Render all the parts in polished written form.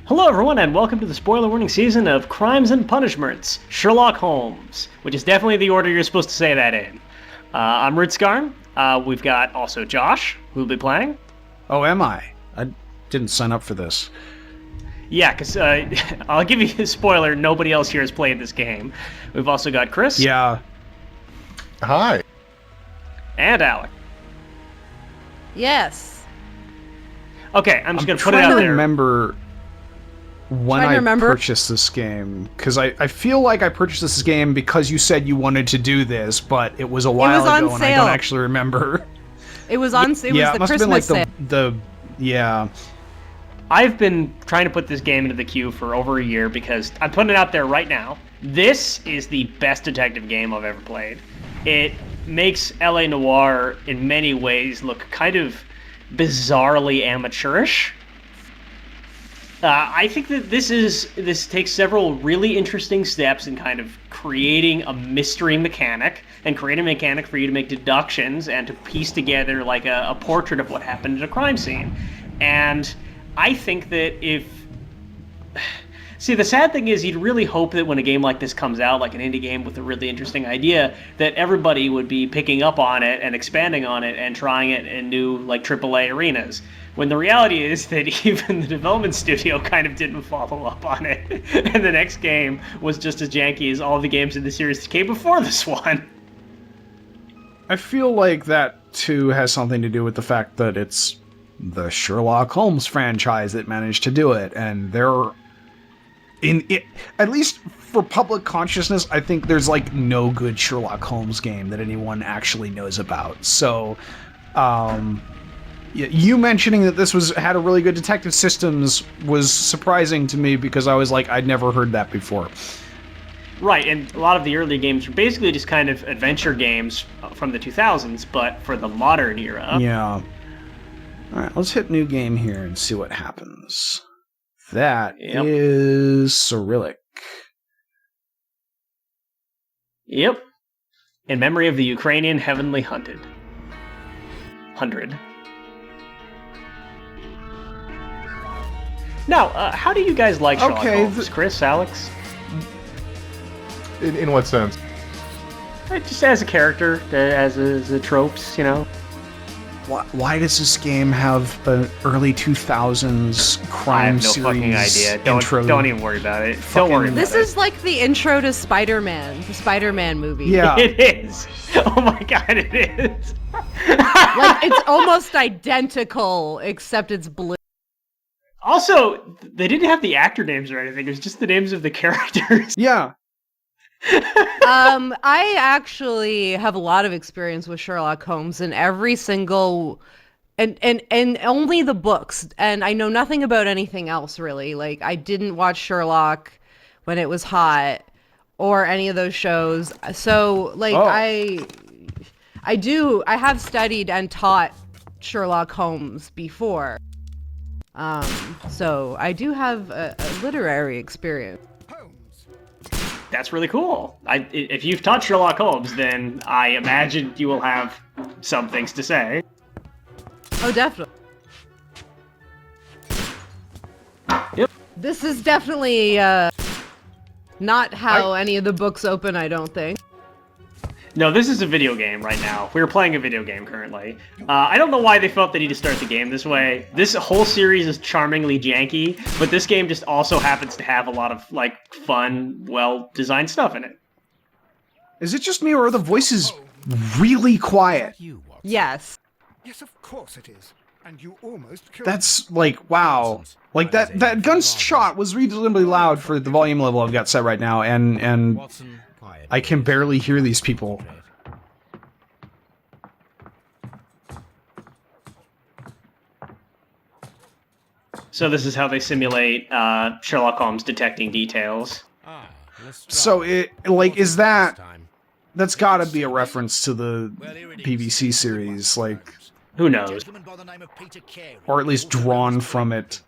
Hello everyone and welcome to the spoiler warning season of Crimes and Punishments, Sherlock Holmes, which is definitely the order you're supposed to say that in. I'm Rutskarn. We've got also Josh, who'll be playing. Oh, am I? I didn't sign up for this. Yeah, because I'll give you a spoiler, nobody else here has played this game. We've also got Chris. Yeah. Hi. And Alec. Yes. Okay, I'm just going to put it I'm out trying to there. remember when I purchased this game, because I feel like I purchased this game because you said you wanted to do this, but it was a while ago and I don't actually remember. It was on sale. Yeah, it must have been like sale. yeah. I've been trying to put this game into the queue for over a year because I'm putting it out there right now. This is the best detective game I've ever played. It makes LA Noire in many ways look kind of bizarrely amateurish. I think that this takes several really interesting steps in kind of creating a mystery mechanic and creating a mechanic for you to make deductions and to piece together like a portrait of what happened at a crime scene. And I think that See, the sad thing is you'd really hope that when a game like this comes out, like an indie game with a really interesting idea, that everybody would be picking up on it and expanding on it and trying it in new, like, AAA arenas. When the reality is that even the development studio kind of didn't follow up on it. And the next game was just as janky as all the games in the series that came before this one. I feel like that, too, has something to do with the fact that it's the Sherlock Holmes franchise that managed to do it, and at least for public consciousness, I think there's like no good Sherlock Holmes game that anyone actually knows about. So, you mentioning that this had a really good detective systems was surprising to me because I was like, I'd never heard that before. Right, and a lot of the early games were basically just kind of adventure games from the 2000s, but for the modern era. Yeah. Alright, let's hit new game here and see what happens. That is Cyrillic. Yep. In memory of the Ukrainian Heavenly Hundred. Now, how do you guys like Sherlock Holmes? Chris, Alex? In what sense? Just as a character, as a tropes, you know? Why does this game have an early 2000s crime series? I have no fucking idea. Don't even worry about it. Don't worry about it. This is like the intro to Spider-Man, the Spider-Man movie. Yeah. It is. Oh my god, it is. Like, it's almost identical, except it's blue. Also, they didn't have the actor names or anything. It was just the names of the characters. Yeah. I actually have a lot of experience with Sherlock Holmes in every single and only the books, and I know nothing about anything else really. Like, I didn't watch Sherlock when it was hot or any of those shows. So like I have studied and taught Sherlock Holmes before. So I do have a literary experience. That's really cool. If you've taught Sherlock Holmes, then I imagine you will have some things to say. Oh, definitely. Yep. This is definitely not how any of the books open, I don't think. No, this is a video game right now. We're playing a video game currently. I don't know why they felt they need to start the game this way. This whole series is charmingly janky, but this game just also happens to have a lot of, like, fun, well-designed stuff in it. Is it just me, or are the voices really quiet? Yes. Yes, of course it is. And you almost killed That's, like, wow. Like, that gunshot was reasonably loud for the volume level I've got set right now, and I can barely hear these people. So this is how they simulate Sherlock Holmes detecting details. So, that's gotta be a reference to the BBC series, like... Who knows? Or at least drawn from it.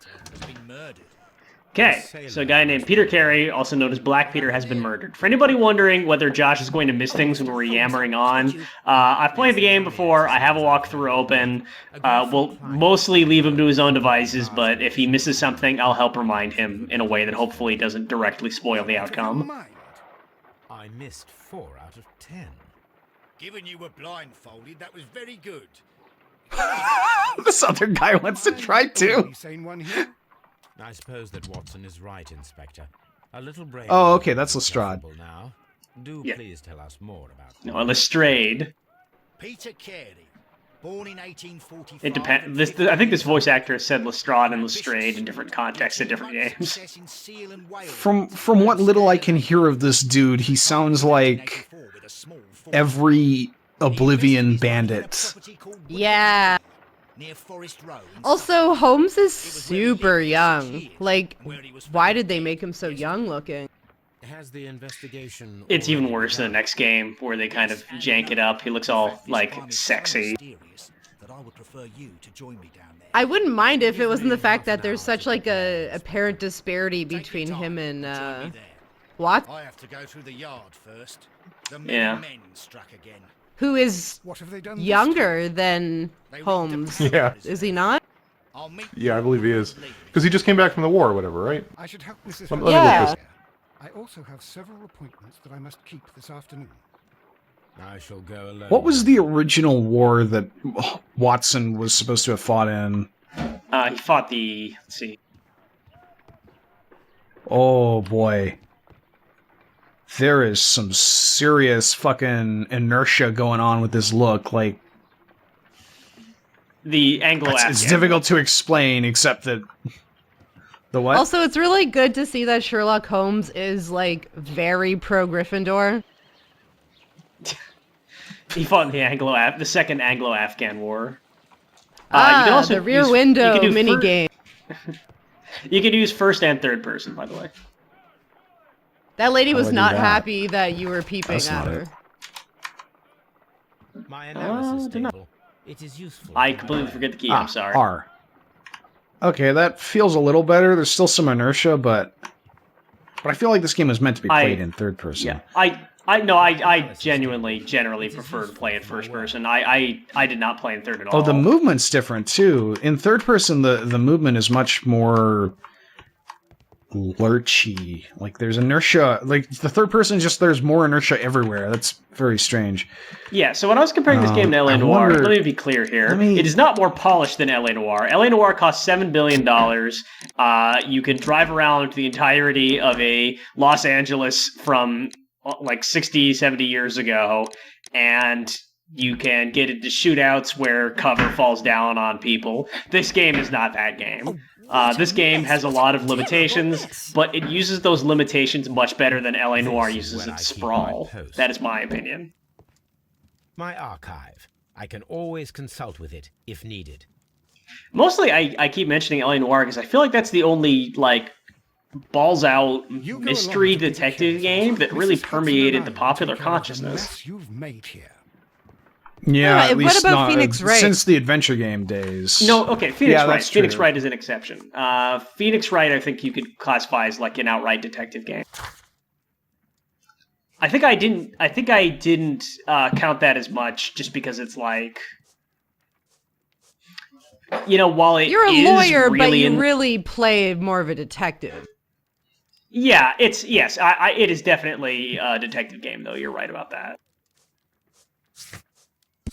Okay, so a guy named Peter Carey, also known as Black Peter, has been murdered. For anybody wondering whether Josh is going to miss things when we're yammering on, I've played the game before. I have a walkthrough open. We'll mostly leave him to his own devices, but if he misses something, I'll help remind him in a way that hopefully doesn't directly spoil the outcome. I missed 4 out of 10. Given you were blindfolded, that was very good. This other guy wants to try too. Sane one here? I suppose that Watson is right, Inspector. A little brain. Oh, okay, that's Lestrade. Now. Do please tell us more about that. No, Lestrade. Peter Carey, born in 1845. It depends. I think this voice actor has said Lestrade and Lestrade in different contexts in different games. From what little I can hear of this dude, he sounds like every Oblivion bandit. Yeah. Also, Holmes is super young. Like, why did they make him so young looking? Has the investigation It's even worse in the next game, where they kind of jank it up. He looks all, like, sexy. I wouldn't mind if it wasn't the fact that there's such, like, a apparent disparity between him and, what? I have to go through the yard first. The Yeah. men struck again. Who is What have they done younger than Holmes. Yeah. Is he not? Yeah, I believe he is. Because he just came back from the war or whatever, right? I should help Mrs. Let me look Yeah. this. I also have several appointments that I must keep this afternoon. I shall go alone. What was the original war that Watson was supposed to have fought in? He fought the... Let's see. Oh boy. There is some serious fucking inertia going on with this look. Like, The Anglo-Afghan. it's difficult to explain, except that... The what? Also, it's really good to see that Sherlock Holmes is, like, very pro-Gryffindor. He fought in the second Anglo-Afghan War. You can also the Rear Window minigame. You can use first and third person, by the way. That lady was would do not that? happy that you were peeping That's at not her. it. My analysis dunno. table. It is useful. I completely forget the key, I'm sorry. R. Okay, that feels a little better. There's still some inertia, but I feel like this game was meant to be played in third person. Yeah, I genuinely, generally prefer to play in first person. I did not play in third at all. Oh, the movement's different too. In third person, the movement is much more lurchy. Like, there's inertia. Like, the third person, just there's more inertia everywhere. That's very strange. Yeah, so when I was comparing this game to L.A. Noire, wonder- let me be clear here. It is not more polished than L.A. Noire. L.A. Noire costs $7 billion. You can drive around the entirety of a Los Angeles from, like, 60, 70 years ago, and you can get into shootouts where cover falls down on people. This game is not that game. This game has a lot of limitations, but it uses those limitations much better than L.A. Noire uses its sprawl. That is my opinion. My archive. I can always consult with it if needed. Mostly, I keep mentioning L.A. Noire because I feel like that's the only, like, balls-out mystery detective game that really permeated the popular consciousness. You've made here. Yeah, What at least about not, Phoenix Wright? since the adventure game days. No, okay, Phoenix Wright. that's Phoenix true. Wright is an exception. Phoenix Wright, I think you could classify as like an outright detective game. I think I didn't count that as much, just because it's like, while it You're a is lawyer, really but you really play more of a detective. Yeah, it is definitely a detective game, though. You're right about that.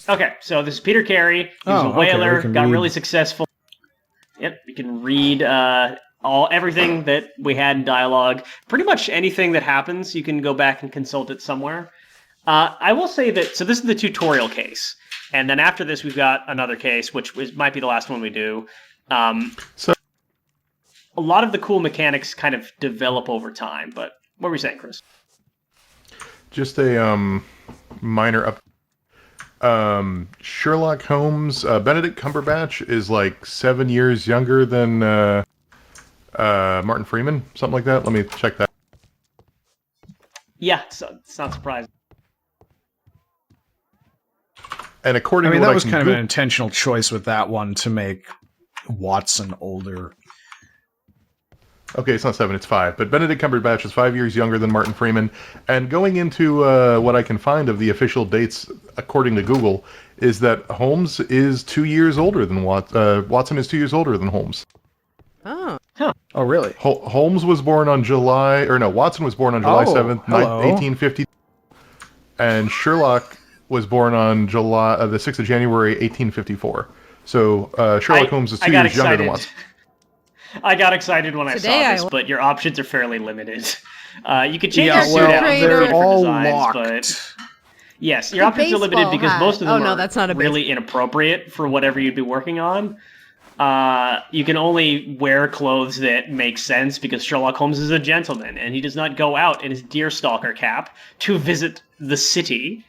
Okay, so this is Peter Carey. He was a whaler, got really successful. Yep, you can read everything that we had in dialogue. Pretty much anything that happens, you can go back and consult it somewhere. I will say that, so this is the tutorial case. And then after this, we've got another case, which might be the last one we do. So a lot of the cool mechanics kind of develop over time, but what were you saying, Chris? just a minor up. Sherlock Holmes, Benedict Cumberbatch is like 7 years younger than Martin Freeman, something like that. Let me check that. Yeah, it's not surprising. And according to that what was I can kind of Goo- an intentional choice with that one to make Watson older. Okay, it's not 7, it's 5. But Benedict Cumberbatch is 5 years younger than Martin Freeman. And going into what I can find of the official dates, according to Google, is that Holmes is 2 years older than Watson is 2 years older than Holmes. Oh. Huh. Oh, really? Holmes was born on Watson was born on July 7th, 1850. And Sherlock was born on the 6th of January, 1854. So Sherlock Holmes is 2 years younger than Watson. I got excited when I saw this, but your options are fairly limited. You could change your suit out for they're all designs, locked. But yes, your options are limited because most of them are really inappropriate for whatever you'd be working on. You can only wear clothes that make sense because Sherlock Holmes is a gentleman and he does not go out in his deerstalker cap to visit the city.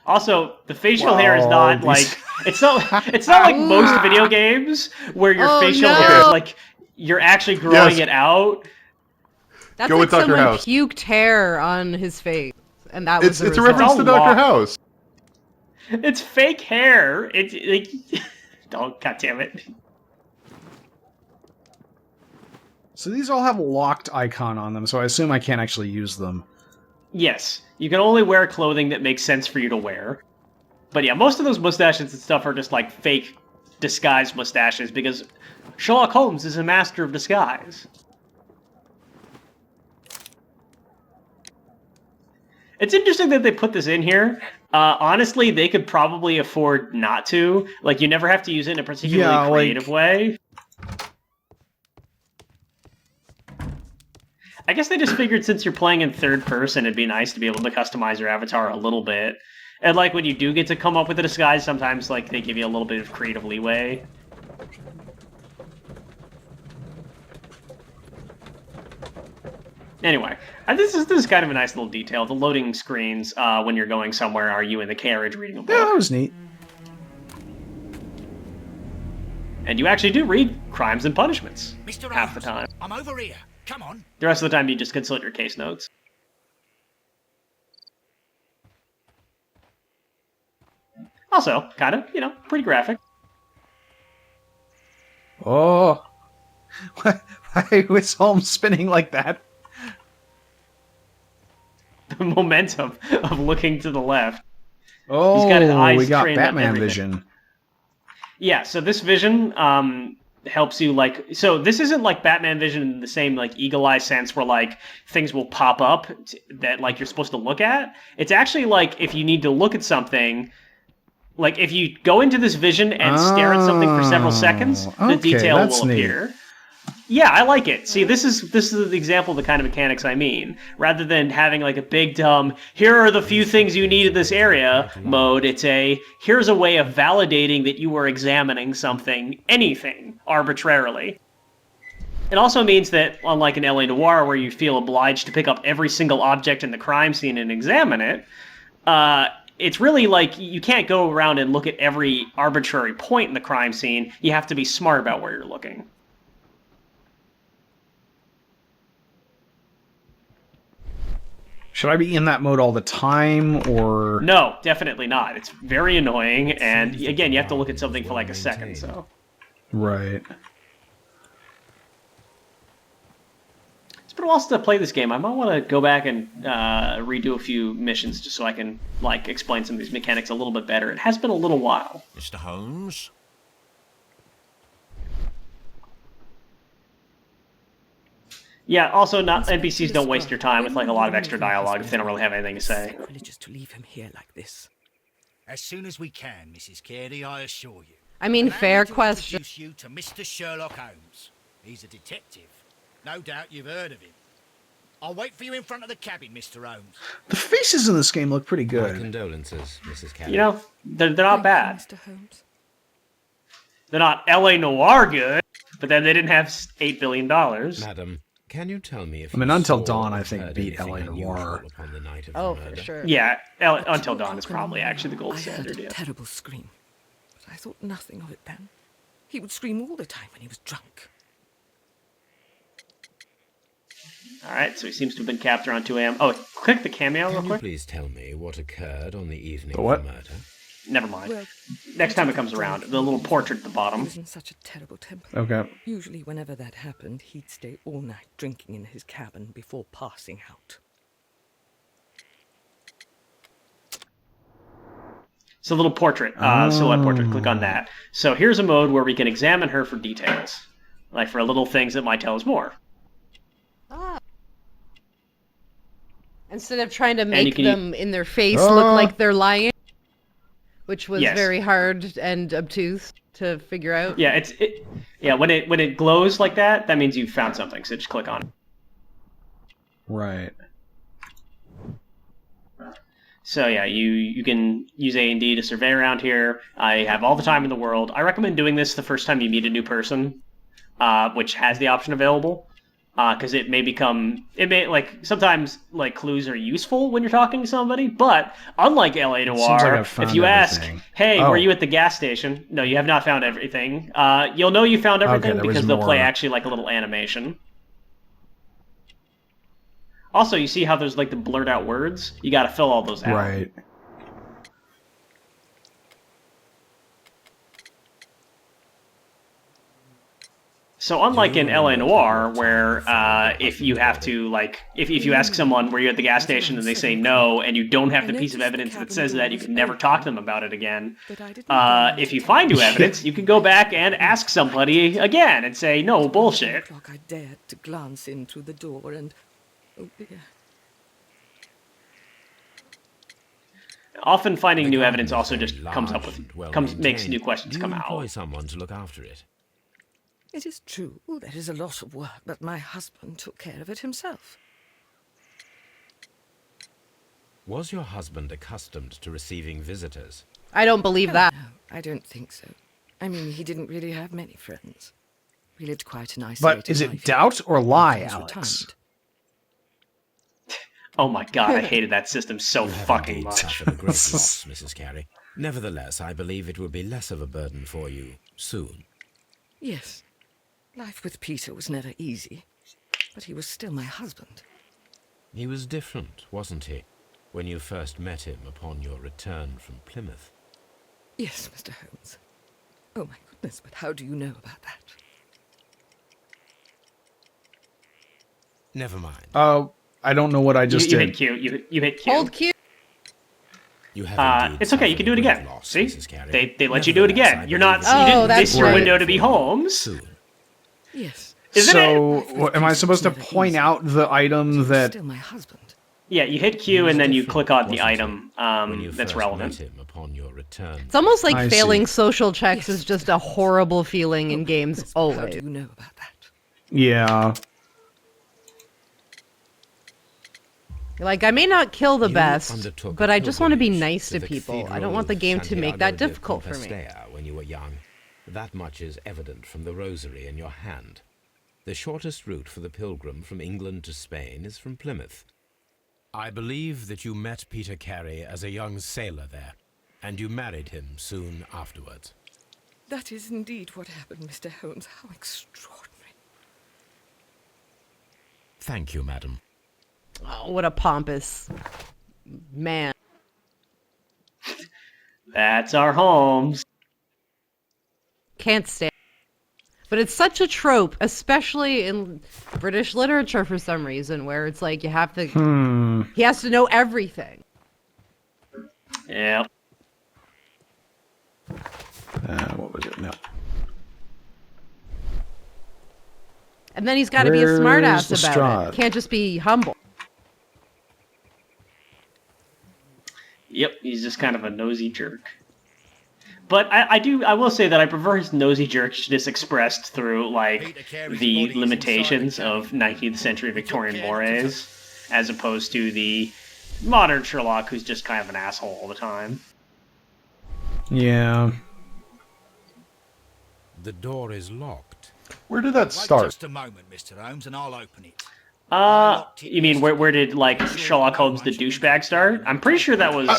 Also, the facial hair is not like it's not like most video games where your facial hair is like you're actually growing it out. That's Go like with Dr. someone House. puked hair on his face, and that was It's a reference to Dr. House. It's fake hair. It's like don't goddamn it. So these all have a locked icon on them, so I assume I can't actually use them. Yes, you can only wear clothing that makes sense for you to wear. But yeah, most of those mustaches and stuff are just like fake disguised mustaches because Sherlock Holmes is a master of disguise. It's interesting that they put this in here. Honestly, they could probably afford not to. Like, you never have to use it in a particularly creative way. I guess they just figured since you're playing in third person, it'd be nice to be able to customize your avatar a little bit. And, like, when you do get to come up with a disguise, sometimes, like, they give you a little bit of creative leeway. Anyway, this is kind of a nice little detail. The loading screens, when you're going somewhere, are you in the carriage reading a book. Yeah, that was neat. And you actually do read Crimes and Punishments Mr. half the Holmes, time. I'm over here. Come on. The rest of the time, you just consult your case notes. Also, kind of, pretty graphic. Oh. Why was Holmes spinning like that? The momentum of looking to the left. Oh, He's got his eyes we got trained on Batman everything. vision. Yeah, so this vision helps you, like... So this isn't like Batman vision in the same, like, eagle eye sense where, like, things will pop up that, like, you're supposed to look at. It's actually, like, if you need to look at something... Like, if you go into this vision and stare at something for several seconds, the detail will appear. Yeah, I like it. See, this is the example of the kind of mechanics I mean. Rather than having like a big dumb, here are the few things you need in this area mode, it's here's a way of validating that you were examining something, anything, arbitrarily. It also means that, unlike in LA Noire, where you feel obliged to pick up every single object in the crime scene and examine it, it's really like you can't go around and look at every arbitrary point in the crime scene. You have to be smart about where you're looking. Should I be in that mode all the time, or...? No, definitely not. It's very annoying, and again, you have to look at something for like a second, so... Right. It's been a while since I played this game. I might want to go back and redo a few missions just so I can, like, explain some of these mechanics a little bit better. It has been a little while. Mr. Holmes? Yeah, also, not NPCs don't waste your time with, like, a lot of extra dialogue if they don't really have anything to say. Sacrilegious to leave him here like this. As soon as we can, Mrs. Carey, I assure you. I mean, Allow fair me to question. introduce you to Mr. Sherlock Holmes. He's a detective. No doubt you've heard of him. I'll wait for you in front of the cabin, Mr. Holmes. The faces in this game look pretty My good. condolences, Mrs. Carey. You know, they're not bad. Mr. Holmes. They're not LA Noire good, but then they didn't have $8 billion. Madam, can you tell me if I mean, you Until saw Dawn, or I think, heard beat anything LA unusual Noire. upon the night of the Oh, for murder? sure. Yeah, Until Dawn is probably actually the gold I heard standard, a yeah. terrible scream, but I thought nothing of it then. He would scream all the time when he was drunk. Alright, so he seems to have been captured on 2 a.m. Oh, click the cameo real Can you quick. please tell me what occurred on the evening The what? of the murder? Never mind. Well, Next time it comes around, the little portrait at the he bottom. was in such a terrible temper. Okay. Usually whenever that happened, he'd stay all night drinking in his cabin before passing out. It's a little portrait, silhouette portrait. Click on that. So here's a mode where we can examine her for details, like for little things that might tell us more. Instead of trying to make them in their face look like they're lying, which was very hard and obtuse to figure out. Yeah, when it glows like that, that means you've found something. So just click on it. Right. So yeah, you can use A&D to survey around here. I have all the time in the world. I recommend doing this the first time you meet a new person, which has the option available, because sometimes like clues are useful when you're talking to somebody, but unlike LA Noir, if you ask, "Hey, were you at the gas station?" No, you have not found everything. You'll know you found everything because they'll play actually like a little animation. Also, you see how there's like the blurred out words? You gotta fill all those out. Right. So unlike in LA Noir, where if you have to, like, if you ask someone, were you at the gas station, and they say no, and you don't have the piece of evidence that says that, you can never talk to them about it again. If you find new evidence, you can go back and ask somebody again and say, no, bullshit. I dared to glance in through the door and... Oh dear. Often finding new evidence also just makes new questions come out. Do you employ someone to look after it? It is true, there is a lot of work, but my husband took care of it himself. Was your husband accustomed to receiving visitors? I don't believe that. No, I don't think so. I mean, he didn't really have many friends. We lived quite an isolated But is it life. doubt or lie, He was Alex? retired. Oh my god, I hated that system so fucking much. Suffered a great loss, Mrs. Carey. Nevertheless, I believe it will be less of a burden for you soon. Yes. Life with Peter was never easy, but he was still my husband. He was different, wasn't he, when you first met him upon your return from Plymouth? Yes, Mr. Holmes. Oh my goodness, but how do you know about that? Never mind. I don't know what I just You did. hit Q. You hit Q. Hold Q. You have It's okay. You can do it again. loss, See, Mrs. Carey. they let you do it again. You're not. Oh, you didn't that's miss your right. window to be Holmes. Soon. Yes. Isn't Am I supposed to point out the item that... Still my husband. Yeah, you hit Q and then you different, click on the wasn't item When you that's first relevant. met him upon your return. It's almost like I failing see. social checks is just a horrible feeling in games How do always. you know about that? Yeah. Like, I may not kill the You best, undertook but a I just want to be pilgrimage nice to the people. I Cathedral don't want the of game to make that Santiago de difficult for me. Compostela when you were young. That much is evident from the rosary in your hand. The shortest route for the pilgrim from England to Spain is from Plymouth. I believe that you met Peter Carey as a young sailor there, and you married him soon afterwards. That is indeed what happened, Mr. Holmes. How extraordinary. Thank you, madam. Oh, what a pompous man. That's our Holmes. Can't stand. But it's such a trope, especially in British literature for some reason, where it's like you have to... He has to know everything. Yeah. What was it? No. And then he's got to be a Where's smartass the about Strahd? it. Can't just be humble. Yep, he's just kind of a nosy jerk. But I will say that I prefer his nosy jerkishness expressed through, like, the limitations of 19th century Victorian mores, as opposed to the modern Sherlock who's just kind of an asshole all the time. Yeah. The door is locked. Where did that Wait start? just a moment, Mr. Holmes, and I'll open it. You mean where did, like, Sherlock Holmes the douchebag start? I'm pretty sure that was,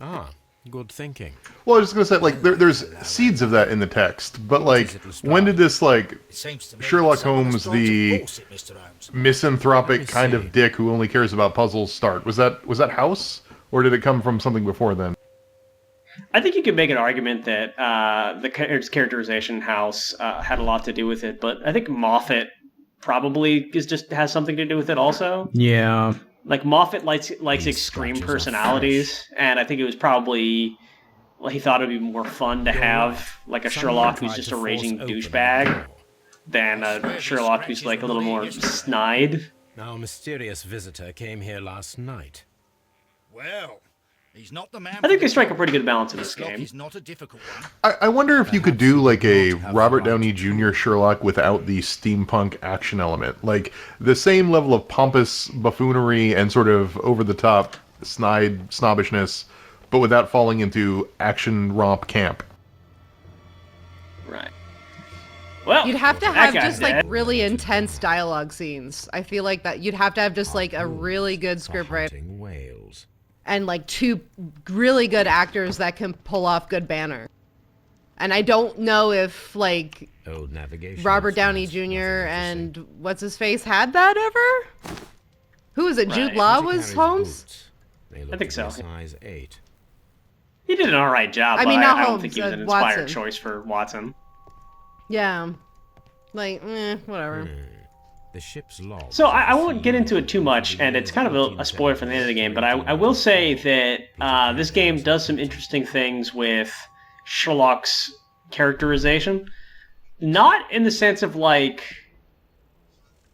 Ah, good thinking. Well, I was just gonna say, like, there's seeds of that in the text, but like, when did this, like, It seems to me Sherlock that someone Holmes, was trying to the force it, Mr. Holmes. misanthropic me kind see. of dick who only cares about puzzles start? Was that House, or did it come from something before then? I think you could make an argument that the characterization house had a lot to do with it, but I think Moffat probably has something to do with it also. Yeah. Like Moffat likes extreme personalities, and I think it was probably he thought it'd be more fun to have like a Sherlock who's just a raging douchebag than a Sherlock who's like a little more snide. Now, a mysterious visitor came here last night. Well, he's not the man. I think they strike a pretty good balance in this game. He's not a difficult one. I wonder if you could do like a Robert Downey Jr. Sherlock without the steampunk action element. Like the same level of pompous buffoonery and sort of over-the-top snobbishness, but without falling into action romp camp. Right. Well, you'd have to have just like really intense dialogue scenes. I feel like that you'd have to have just like a really good scriptwriter and like two really good actors that can pull off good banner. And I don't know if like Robert Downey Jr. and what's his face had that ever. Who was it? Right. Jude Law was Holmes. I think so. He did an all right job. I mean, I don't think he was an inspired choice for Watson. Yeah, like, whatever. The ship's log. So I won't get into it too much, and it's kind of a spoiler for the end of the game, but I will say that this game does some interesting things with Sherlock's characterization. Not in the sense of like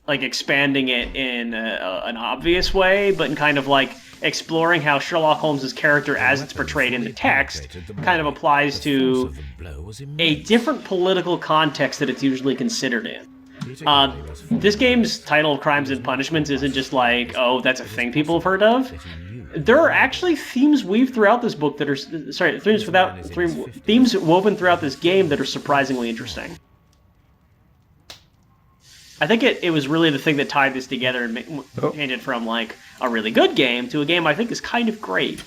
expanding it in an obvious way, but in kind of like exploring how Sherlock Holmes' character as it's portrayed in the text kind of applies to a different political context that it's usually considered in. This game's title, Crimes and Punishments, isn't just like, oh, that's a thing people have heard of. There are actually themes weaved throughout this book that are, themes woven throughout this game that are surprisingly interesting. I think it was really the thing that tied this together and made it from like a really good game to a game I think is kind of great.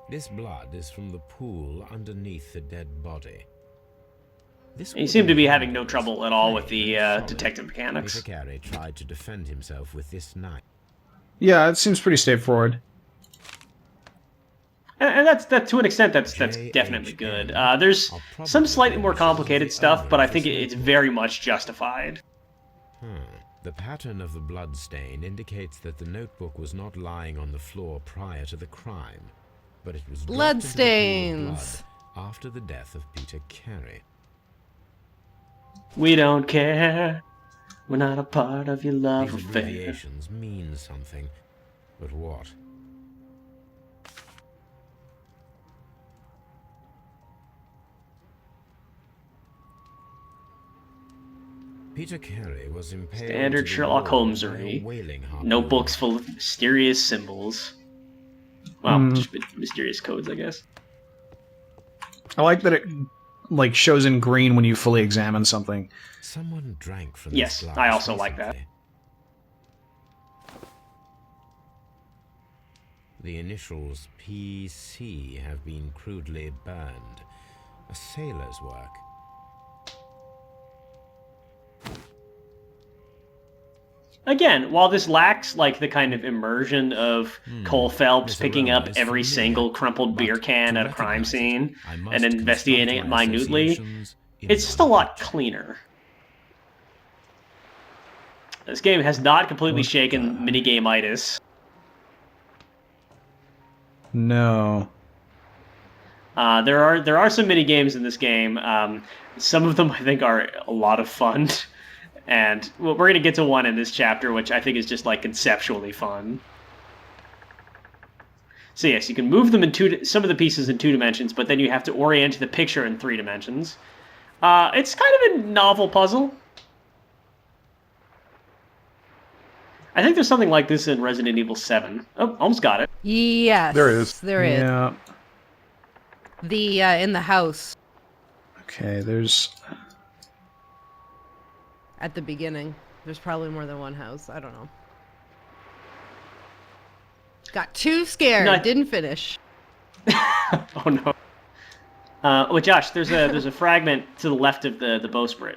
This blood is from the pool underneath the dead body. You seem to be having no trouble at all with the detective mechanics. Peter Carey tried to defend himself with this knife. Yeah, it seems pretty straightforward. And that's to an extent that's definitely good. There's some slightly more complicated stuff, but I think it's very much justified. The pattern of the blood stain indicates that the notebook was not lying on the floor prior to the crime, but it was blood stains blood after the death of Peter Carey. We don't care. We're not a part of your love affair. These abbreviations mean something, but what? Peter Carey was impaled. Standard Sherlock Holmesery. Notebooks full of mysterious symbols. Well, just mysterious codes, I guess. I like that it like shows in green when you fully examine something. Someone drank from yes, this glass I also recently. like that. The initials PC have been crudely burned. A sailor's work. Again, while this lacks like the kind of immersion of Cole Phelps picking up every single crumpled beer can at a crime scene and investigating it minutely, it's just a lot cleaner. This game has not completely shaken minigame-itis. No. There are some minigames in this game. Some of them I think are a lot of fun. And we're going to get to one in this chapter, which I think is just like conceptually fun. So yes, you can move them in some of the pieces in 2 dimensions, but then you have to orient the picture in 3 dimensions. It's kind of a novel puzzle. I think there's something like this in Resident Evil 7. Oh, almost got it. Yes. There is. There is. Yeah. The, in the house. Okay, there's... At the beginning. There's probably more than one house. I don't know. Got too scared. No, didn't finish. Oh no. Well, Josh, there's a fragment to the left of the bowsprit.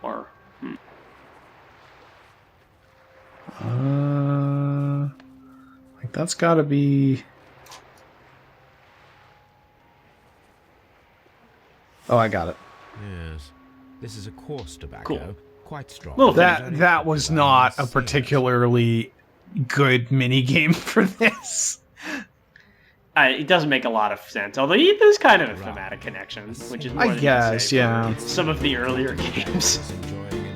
Or Like that's got to be. Oh, I got it. Yes. This is a coarse tobacco. Cool. Quite strong. Well, That was not a particularly good mini game for this. It doesn't make a lot of sense, although there's kind of a thematic connection, which is more I than you'd guess, say for yeah. some of the earlier games. Enjoying